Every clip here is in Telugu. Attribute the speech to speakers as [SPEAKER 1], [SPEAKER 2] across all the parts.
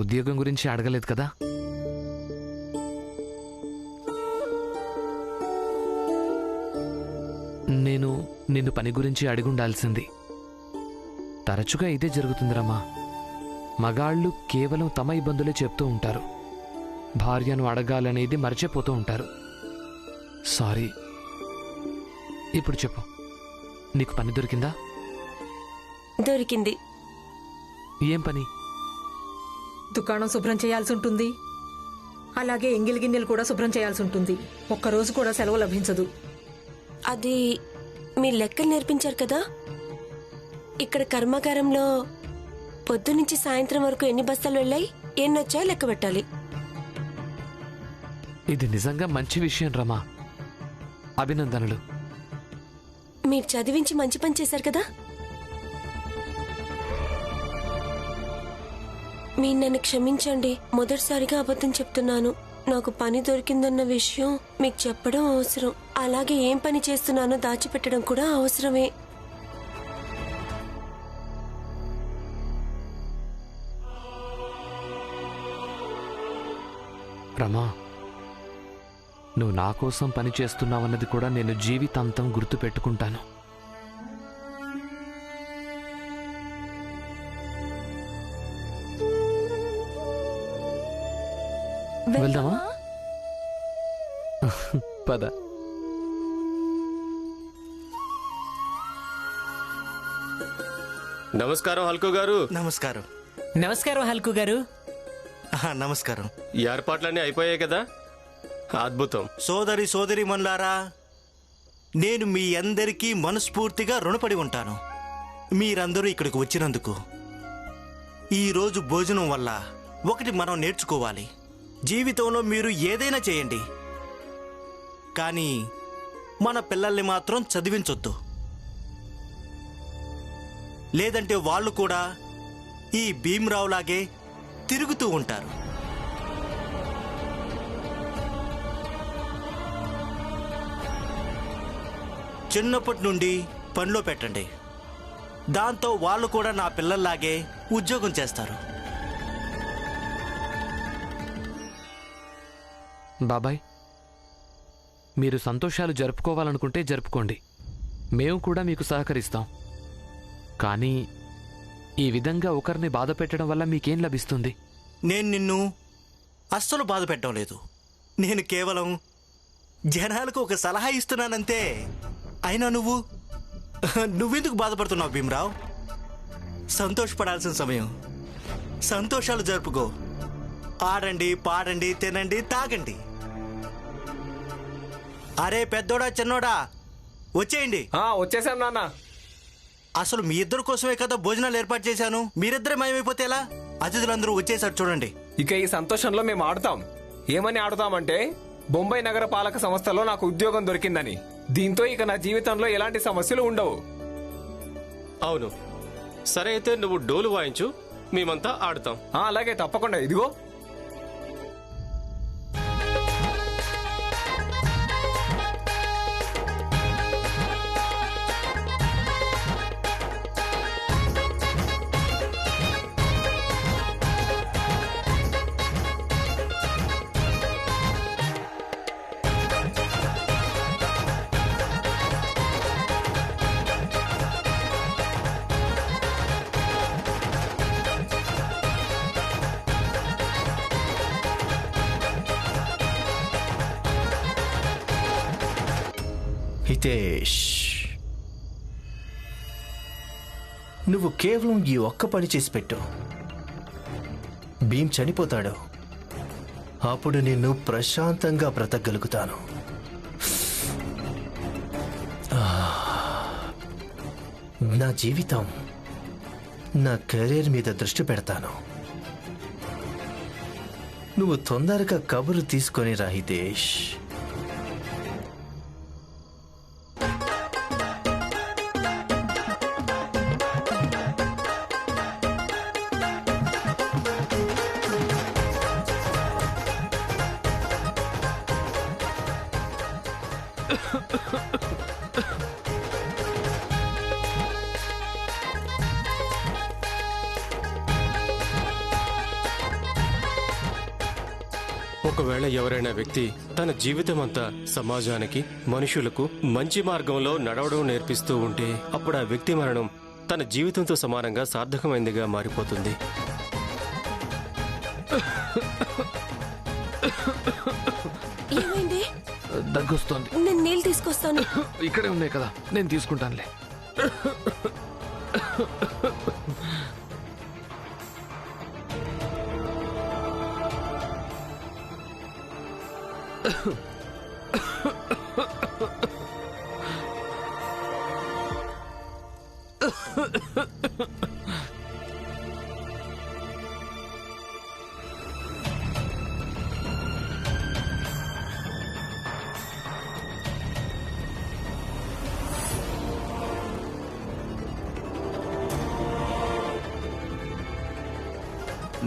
[SPEAKER 1] ఉద్యోగం గురించి అడగలేదు కదా? నేను నిన్ను పని గురించి అడిగుండాల్సింది. తరచుగా ఇదే జరుగుతుంది రమా. మగాళ్ళు కేవలం తమ ఇబ్బందులే చెప్తూ ఉంటారు, భార్యను అడగాలనేది మర్చిపోతూ ఉంటారు. సారీ. ఇప్పుడు చెప్పు, నీకు పని దొరికిందా?
[SPEAKER 2] దొరికింది.
[SPEAKER 1] ఏం పని?
[SPEAKER 3] దుకాణం శుభ్రం చేయాల్సి ఉంటుంది, అలాగే ఎంగిలి గిన్నెలు కూడా శుభ్రం చేయాల్సి ఉంటుంది. ఒక్కరోజు కూడా సెలవు లభించదు.
[SPEAKER 2] అది మీరు లెక్కలు నేర్పించారు కదా, ఇక్కడ కర్మాగారంలో పొద్దునుంచి సాయంత్రం వరకు ఎన్ని బస్తాలు వెళ్ళాయి, ఎన్ని వచ్చాయో లెక్క పెట్టాలి.
[SPEAKER 1] ఇది నిజంగా మంచి విషయం రమా, అభినందనలు.
[SPEAKER 2] మీరు చదివించి మంచి పని చేశారు కదా. మీరు నన్ను క్షమించండి, మొదటిసారిగా అబద్ధం చెప్తున్నాను. నాకు పని దొరికిందన్న విషయం మీకు చెప్పడం అవసరం, అలాగే ఏం పని చేస్తున్నానో దాచిపెట్టడం కూడా అవసరమే.
[SPEAKER 1] రమా, నువ్వు నా కోసం పని చేస్తున్నావన్నది కూడా నేను జీవితాంతం గుర్తు పెట్టుకుంటాను. వెళ్దామా? పద.
[SPEAKER 4] నమస్కారం హల్కు గారు.
[SPEAKER 5] నమస్కారం.
[SPEAKER 6] నమస్కారం హల్కు గారు.
[SPEAKER 5] నమస్కారం.
[SPEAKER 4] ఏర్పాట్లన్నీ అయిపోయాయి కదా? అద్భుతం.
[SPEAKER 5] సోదరి మనులారా, నేను మీ అందరికీ మనస్ఫూర్తిగా రుణపడి ఉంటాను. మీరందరూ ఇక్కడికి వచ్చినందుకు. ఈరోజు భోజనం వల్ల ఒకటి మనం నేర్చుకోవాలి. జీవితంలో మీరు ఏదైనా చేయండి, కానీ మన పిల్లల్ని మాత్రం చదివించొద్దు. లేదంటే వాళ్ళు కూడా ఈ భీమ్రావు లాగే తిరుగుతూ ఉంటారు. చిన్నప్పటి నుండి పనిలో పెట్టండి, దాంతో వాళ్ళు కూడా నా పిల్లల్లాగే ఉద్యోగం చేస్తారు.
[SPEAKER 1] బాబాయ్, మీరు సంతోషాలు జరుపుకోవాలనుకుంటే జరుపుకోండి, మేము కూడా మీకు సహకరిస్తాం. కానీ ఈ విధంగా ఒకరిని బాధ పెట్టడం వల్ల మీకేం లభిస్తుంది?
[SPEAKER 5] నేను నిన్ను అస్సలు బాధ పెట్టడం లేదు. నేను కేవలం జనాలకు ఒక సలహా ఇస్తున్నానంతే. అయినా నువ్వెందుకు బాధపడుతున్నావు భీమ్రావ్? సంతోషపడాల్సిన సమయం. సంతోషాలు జరుపుకో. ఆడండి, పాడండి, తినండి, తాగండి. అరే పెద్దోడా చిన్నోడా, వచ్చేయండి.
[SPEAKER 6] వచ్చేసాం నాన్న.
[SPEAKER 5] అసలు మీ ఇద్దరు కోసమే కదా భోజనాలు ఏర్పాటు చేశాను. మీరిద్దరే మాయమైపోతే ఎలా? అతిథులందరూ వచ్చేసారు చూడండి.
[SPEAKER 6] ఇక ఈ సంతోషంలో మేము ఆడుతాం. ఏమని ఆడుతామంటే, బొంబాయి నగర పాలక సంస్థలో నాకు ఉద్యోగం దొరికిందని. దీంతో ఇక నా జీవితంలో ఎలాంటి సమస్యలు ఉండవు.
[SPEAKER 4] అవును, సరే అయితే నువ్వు డోలు వాయించు, మేమంతా ఆడుతాం.
[SPEAKER 6] అలాగే, తప్పకుండా. ఇదిగో.
[SPEAKER 7] హితేష్, నువ్వు కేవలం ఈ ఒక్క పని చేసి పెట్టు. భీమ్ చనిపోతాడు, అప్పుడు నిన్ను ప్రశాంతంగా బ్రతకగలుగుతాను. నా జీవితం, నా కెరీర్ మీద దృష్టి పెడతాను. నువ్వు తొందరగా కబురు తీసుకొని రా హితేష్.
[SPEAKER 4] ఒకవేళ ఎవరైనా వ్యక్తి తన జీవితం అంతా సమాజానికి మనుషులకు మంచి మార్గంలో నడవడం నేర్పిస్తూ ఉంటే అప్పుడు ఆ వ్యక్తి మరణం తన జీవితంతో సమానంగా సార్థకమైందిగా మారిపోతుంది.
[SPEAKER 2] ఏమైంది?
[SPEAKER 1] దగ్గొస్తోంది.
[SPEAKER 2] నేను నీళ్ళు తీసుకొస్తాను.
[SPEAKER 1] ఇక్కడే ఉన్నాయి కదా, నేను తీసుకుంటానులే.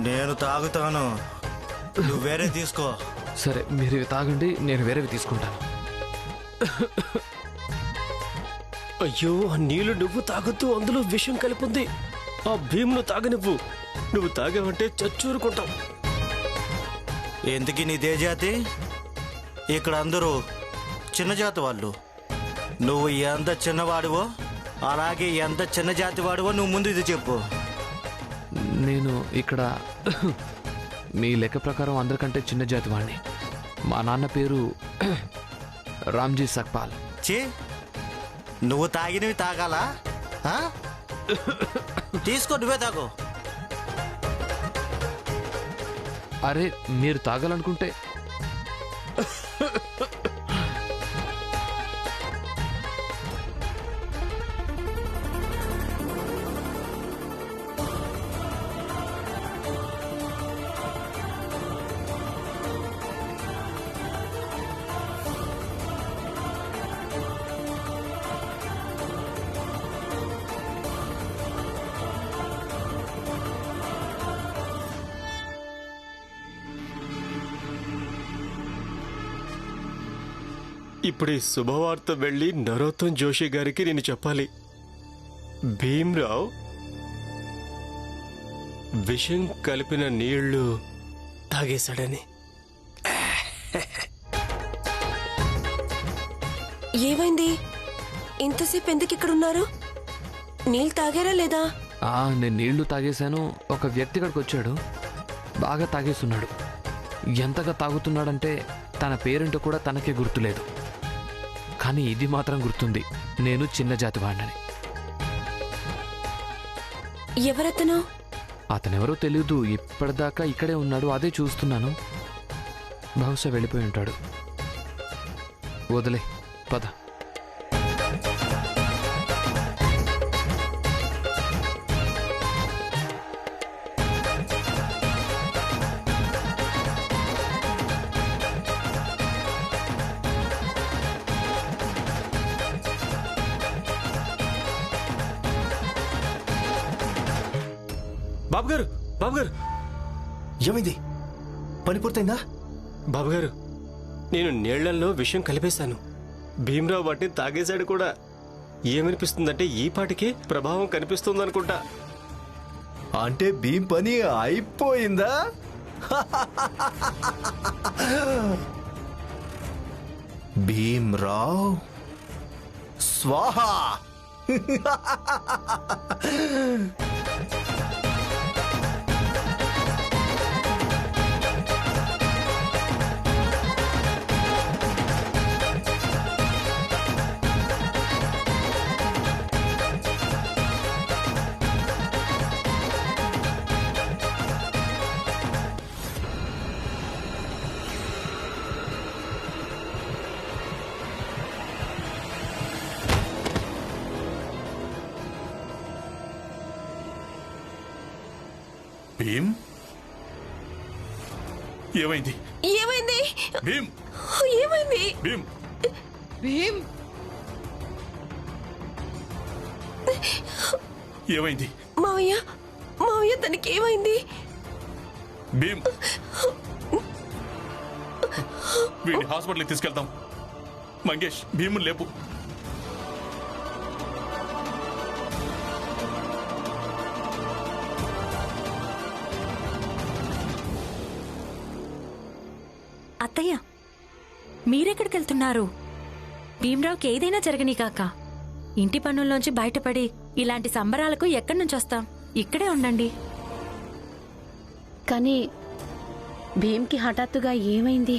[SPEAKER 5] నేను తాగుతాను, నువ్వు వేరే తీసుకో.
[SPEAKER 1] సరే, మీరు ఇవి తాగండి, నేను వేరేవి తీసుకుంటాను.
[SPEAKER 4] అయ్యో, ఆ నీళ్లు నువ్వు తాగొద్దు, అందులో విషం కలిపింది. ఆ భీమును తాగనివ్వు. నువ్వు తాగావంటే చచ్చూరుకుంటావు.
[SPEAKER 5] ఎందుకు నీదే జాతి? ఇక్కడ అందరూ చిన్న జాతి వాళ్ళు. నువ్వు ఎంత చిన్నవాడివో అలాగే ఎంత చిన్న జాతి వాడివో నువ్వు ముందు ఇది చెప్పు.
[SPEAKER 1] నేను ఇక్కడ మీ లెక్క ప్రకారం అందరికంటే చిన్న జాతి వాడిని. మా నాన్న పేరు రామ్జీ సక్పాల్.
[SPEAKER 5] చే, నువ్వు తాగినవి తాగాలా? ఆ? తీసుకో, నువ్వే తాగు.
[SPEAKER 1] అరే, మీరు తాగాలనుకుంటే
[SPEAKER 4] ఇప్పుడు ఈ శుభవార్త వెళ్ళి నరోత్తం జోషి గారికి నేను చెప్పాలి. భీమ్రావ్ విషం కలిపిన నీళ్లు తాగేశాడని.
[SPEAKER 2] ఏమైంది? ఇంతసేపు ఎందుకు ఇక్కడ ఉన్నారు? నీళ్ళు తాగారా లేదా?
[SPEAKER 1] నేను నీళ్లు తాగేశాను. ఒక వ్యక్తి ఇక్కడికి వచ్చాడు, బాగా తాగేస్తున్నాడు. ఎంతగా తాగుతున్నాడంటే తన పేరేంటో కూడా తనకే గుర్తులేదు. కానీ ఇది మాత్రం గుర్తుంది, నేను చిన్న జాతి వాడినని.
[SPEAKER 2] ఎవరతను?
[SPEAKER 1] అతనెవరో తెలీదు. ఇప్పటిదాకా ఇక్కడే ఉన్నాడు, అదే చూస్తున్నాను. బహుశా వెళ్ళిపోయి ఉంటాడు. వదిలే, పద.
[SPEAKER 4] బాబుగారు, బాబుగారు,
[SPEAKER 7] ఏమైంది? పని పూర్తయిందా?
[SPEAKER 4] బాబుగారు, నేను నీళ్లలో విషం కలిపేశాను. భీమ్రావు వాటిని తాగేశాడు కూడా. ఏమనిపిస్తుందంటే ఈ పాటికే ప్రభావం కనిపిస్తుందనుకుంటా.
[SPEAKER 7] అంటే భీం పని అయిపోయిందా? భీమ్రావ్ స్వాహా.
[SPEAKER 8] భీమ్, ఏమైంది?
[SPEAKER 2] ఏమైంది?
[SPEAKER 8] భీమ్,
[SPEAKER 2] ఏమైంది?
[SPEAKER 8] భీమ్,
[SPEAKER 2] భీమ్,
[SPEAKER 8] ఏమైంది?
[SPEAKER 2] మావయ్య, మావయ్య, తనకి ఏమైంది?
[SPEAKER 8] భీమ్, వీడిని హాస్పిటల్కి తీసుకెళ్తాం. మంగేష్, భీముని లేపు.
[SPEAKER 9] అత్తయ్య, మీరెక్కడికి వెళ్తున్నారు? భీమరావుకి ఏదైనా జరగని కాక ఇంటి పనుల్లోంచి బయటపడి ఇలాంటి సంబరాలకు ఎక్కడి నుంచి వస్తాం? ఇక్కడే ఉండండి.
[SPEAKER 10] కానీ భీమ్కి హఠాత్తుగా ఏమైంది?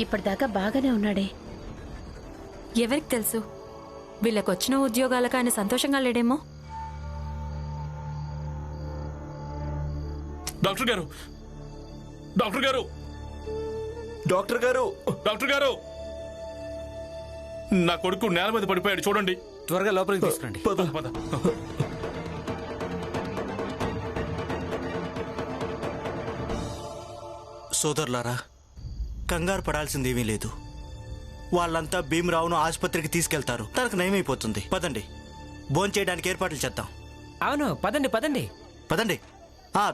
[SPEAKER 10] ఇప్పటిదాకా బాగానే ఉన్నాడే.
[SPEAKER 9] ఎవరికి తెలుసు, వీళ్ళకొచ్చిన ఉద్యోగాలకు ఆయన సంతోషంగా లేడేమో.
[SPEAKER 8] డాక్టర్ గారు, డాక్టర్ గారు,
[SPEAKER 7] డాక్టర్ గారు,
[SPEAKER 8] డాక్టర్ గారు, నా కొడుకు నేల మీద పడిపోయాడు, చూడండి.
[SPEAKER 6] త్వరగా లోపలికి తీసుకురండి.
[SPEAKER 8] పద పద.
[SPEAKER 5] సోదరులారా, కంగారు పడాల్సిందేమీ లేదు. వాళ్ళంతా భీమరావును ఆసుపత్రికి తీసుకెళ్తారు. తనకు నయమైపోతుంది. పదండి, భోంచేయడానికి ఏర్పాట్లు చేద్దాం.
[SPEAKER 6] అవును, పదండి పదండి.
[SPEAKER 5] పదండి,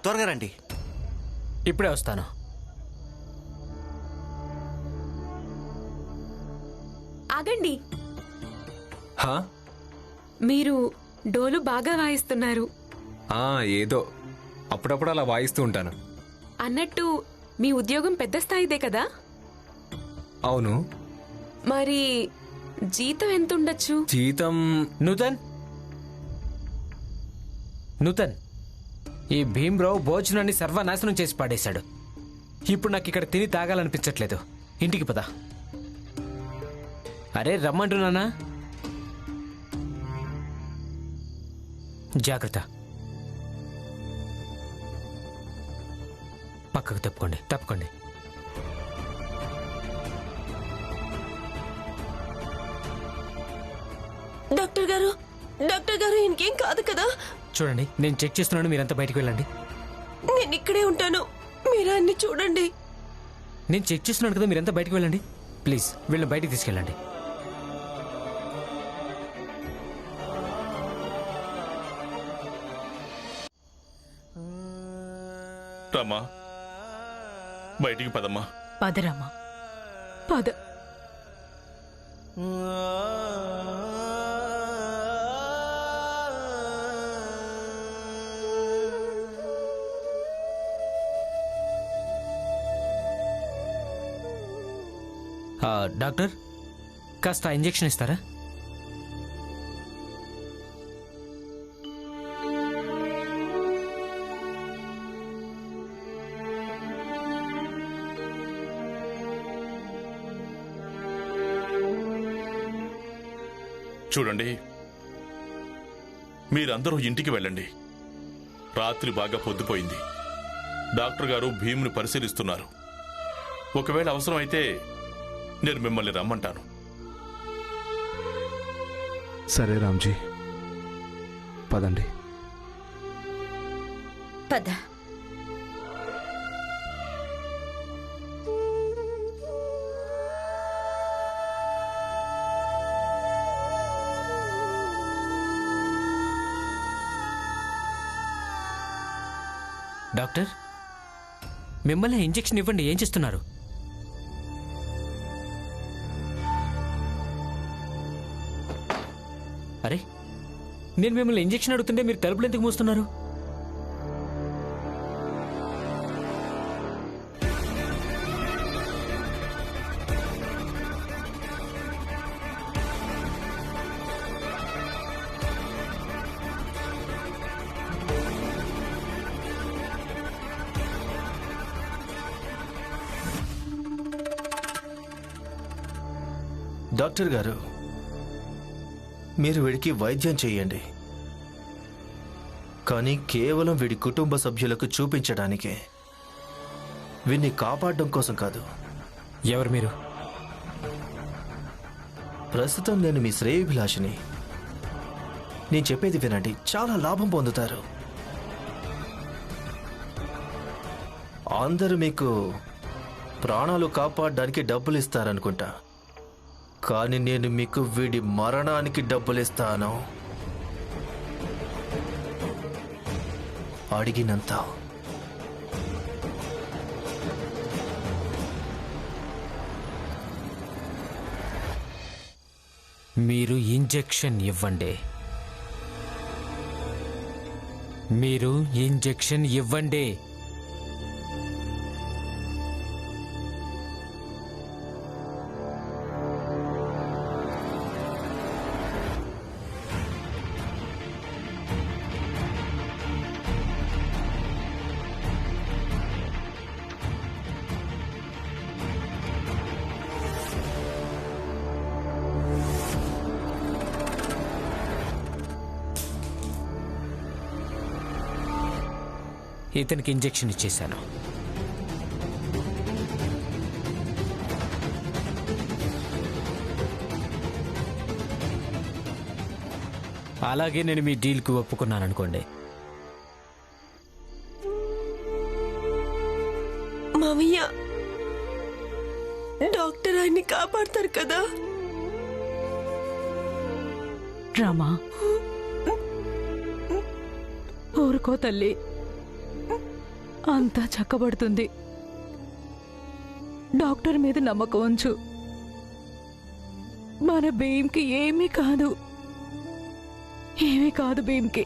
[SPEAKER 5] త్వరగా రండి.
[SPEAKER 6] ఇప్పుడే వస్తాను.
[SPEAKER 2] ఆగండి,
[SPEAKER 6] హా?
[SPEAKER 2] మీరు డోలు బాగా వాయిస్తున్నారు.
[SPEAKER 6] ఏదో అప్పుడప్పుడు అలా వాయిస్తూ ఉంటాను.
[SPEAKER 2] అన్నట్టు మీ ఉద్యోగం పెద్ద స్థాయిదే కదా?
[SPEAKER 6] అవును.
[SPEAKER 2] మరి జీతం ఎంతుండొచ్చు?
[SPEAKER 6] జీతం నూతన్, నూతన్, ఈ భీమ్రావు భోజనాన్ని సర్వనాశనం చేసి పాడేశాడు. ఇప్పుడు నాకు ఇక్కడ తిని తాగాలనిపించట్లేదు. ఇంటికి పద. అరే రమ్మంటున్నానా? జాగ్రత్త. పక్కకు తప్పుకోండి, తప్పుకోండి.
[SPEAKER 2] డాక్టర్ గారు, డాక్టర్ గారు, ఇంకేం కాదు కదా?
[SPEAKER 6] చూడండి, నేను చెక్ చేస్తున్నాను, మీరంతా బయటికి వెళ్ళండి.
[SPEAKER 2] నేను ఇక్కడే ఉంటాను, మీరు అన్ని చూడండి.
[SPEAKER 6] నేను చెక్ చేస్తున్నాను కదా, మీరంతా బయటికి వెళ్ళండి. ప్లీజ్ వీళ్ళని బయటికి తీసుకెళ్ళండి.
[SPEAKER 8] రామ్మా, బయటికి పదమ్మా.
[SPEAKER 3] పదరామా, పద.
[SPEAKER 6] డాక్టర్, కాస్త ఇంజెక్షన్ ఇస్తారా?
[SPEAKER 8] చూడండి, మీరందరూ ఇంటికి వెళ్ళండి. రాత్రి బాగా పొద్దుపోయింది. డాక్టర్ గారు భీముని పరిశీలిస్తున్నారు. ఒకవేళ అవసరమైతే నేను మిమ్మల్ని రమ్మంటాను.
[SPEAKER 11] సరే రామ్జీ, పదండి.
[SPEAKER 9] పద.
[SPEAKER 6] డాక్టర్, మిమ్మల్ని ఇంజెక్షన్ ఇవ్వండి. ఏం చేస్తున్నారు? అరే, నేను మిమ్మల్ని ఇంజెక్షన్ అడుగుతుంటే మీరు తలుపులు ఎందుకు మూస్తున్నారు?
[SPEAKER 7] డాక్టర్ గారు, మీరు వీడికి వైద్యం చేయండి, కానీ కేవలం వీడి కుటుంబ సభ్యులకు చూపించడానికే. వీడిని కాపాడడం కోసం కాదు.
[SPEAKER 6] ఎవరు మీరు?
[SPEAKER 7] ప్రస్తుతం నేను మీ శ్రేయోభిలాషిని. నేను చెప్పేది వినండి, చాలా లాభం పొందుతారు. అందరూ మీకు ప్రాణాలు కాపాడడానికి డబ్బులు ఇస్తారనుకుంటా, కానీ నేను మీకు వీడి మరణానికి డబ్బులిస్తాను. అడిగినంత.
[SPEAKER 6] మీరు ఇంజెక్షన్ ఇవ్వండి. మీరు ఇంజెక్షన్ ఇవ్వండి.
[SPEAKER 12] ఇతనికి ఇంజెక్షన్ ఇచ్చేశాను. అలాగే నేను మీ డీల్కి ఒప్పుకున్నాను అనుకోండి.
[SPEAKER 2] మామయ్య, డాక్టర్ ఆయన్ని కాపాడతారు కదా?
[SPEAKER 13] రామా, ఊరుకో తల్లి, అంతా చక్కబడుతుంది. డాక్టర్ మీద నమ్మకం ఉంచు. మన భీమ్కి ఏమీ కాదు, ఏమీ కాదు భీమ్కి.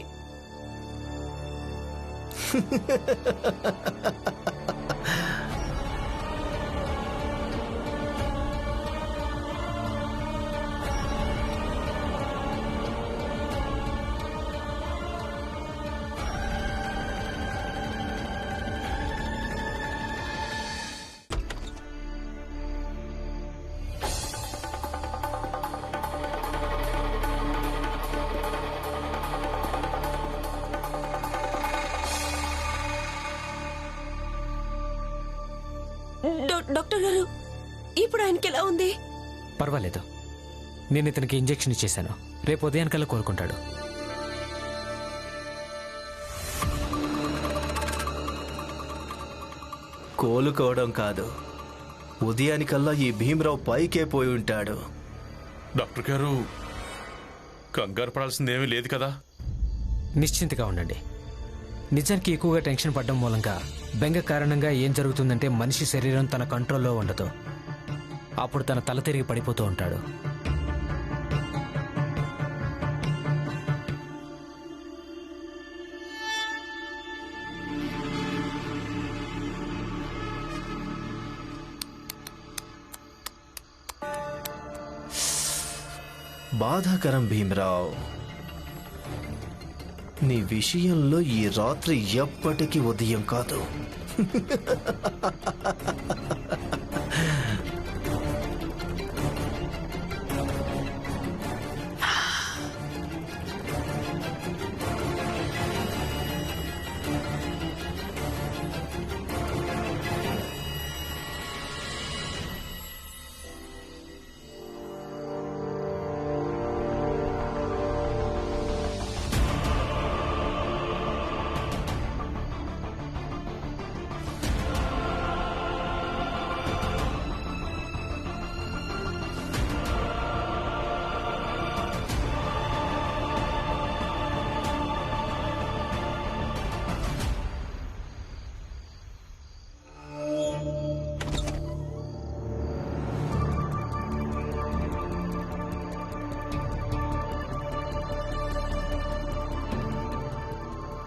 [SPEAKER 2] డాక్టర్ గారు, ఇప్పుడు ఆయనకి ఎలా ఉంది?
[SPEAKER 12] పర్వాలేదు, నేను ఇతనికి ఇంజెక్షన్ ఇచ్చేశాను. రేపు ఉదయానికల్లా కోలుకుంటాడు.
[SPEAKER 7] కోలుకోవడం కాదు, ఉదయానికల్లా ఈ భీమరావు పైకే పోయి ఉంటాడు.
[SPEAKER 8] డాక్టర్ గారు, కంగారు పడాల్సిందేమీ లేదు కదా?
[SPEAKER 12] నిశ్చింతగా ఉండండి. నిజానికి ఎక్కువగా టెన్షన్ పడడం మూలంగా, బెంగ కారణంగా ఏం జరుగుతుందంటే మనిషి శరీరం తన కంట్రోల్లో ఉండదు. అప్పుడు తన తల తిరిగి పడిపోతూ ఉంటాడు.
[SPEAKER 7] బాధాకరం భీమరావు, నీ విషయంలో ఈ రాత్రి ఎప్పటికీ ఉదయం కాదు.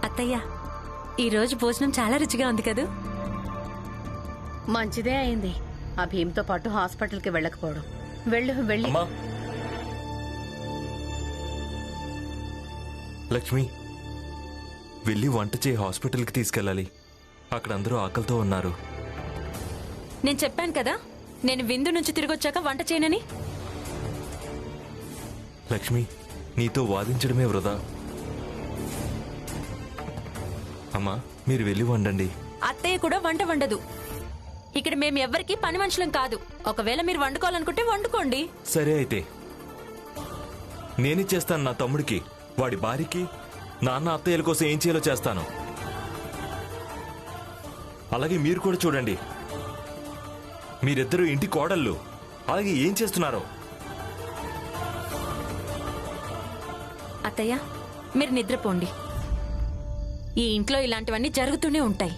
[SPEAKER 9] అత్తయ్య, ఈరోజు భోజనం చాలా రుచిగా ఉంది కదూ?
[SPEAKER 10] మంచిదే అయింది ఆ భీమ్తో పాటు హాస్పిటల్కి వెళ్ళకపోవడం. వెళ్ళి
[SPEAKER 14] లక్ష్మి, వెళ్ళి వంట చేయి, హాస్పిటల్కి తీసుకెళ్ళాలి. అక్కడ అందరూ ఆకలితో ఉన్నారు.
[SPEAKER 9] నేను చెప్పాను కదా, నేను విందు నుంచి తిరిగొచ్చాక వంట చేయనని.
[SPEAKER 14] లక్ష్మి, నీతో వాదించడమే వృధా. అమ్మా, మీరు వెళ్ళి వండండి.
[SPEAKER 9] అత్తయ్య కూడా వంట వండదు. ఇక్కడ మేము ఎవ్వరికీ పని మనుషులం కాదు. ఒకవేళ మీరు వండుకోవాలనుకుంటే వండుకోండి.
[SPEAKER 14] సరే అయితే నేనిచ్చేస్తాను నా తమ్ముడికి, వాడి భార్యకి, నాన్న అత్తయ్యల కోసం ఏం చేయాలో చేస్తాను. అలాగే మీరు కూడా చూడండి, మీరిద్దరూ ఇంటి కోడళ్ళు, అలాగే ఏం చేస్తున్నారో.
[SPEAKER 9] అత్తయ్య, మీరు నిద్రపోండి. ఈ ఇంట్లో ఇలాంటివన్నీ జరుగుతూనే ఉంటాయి.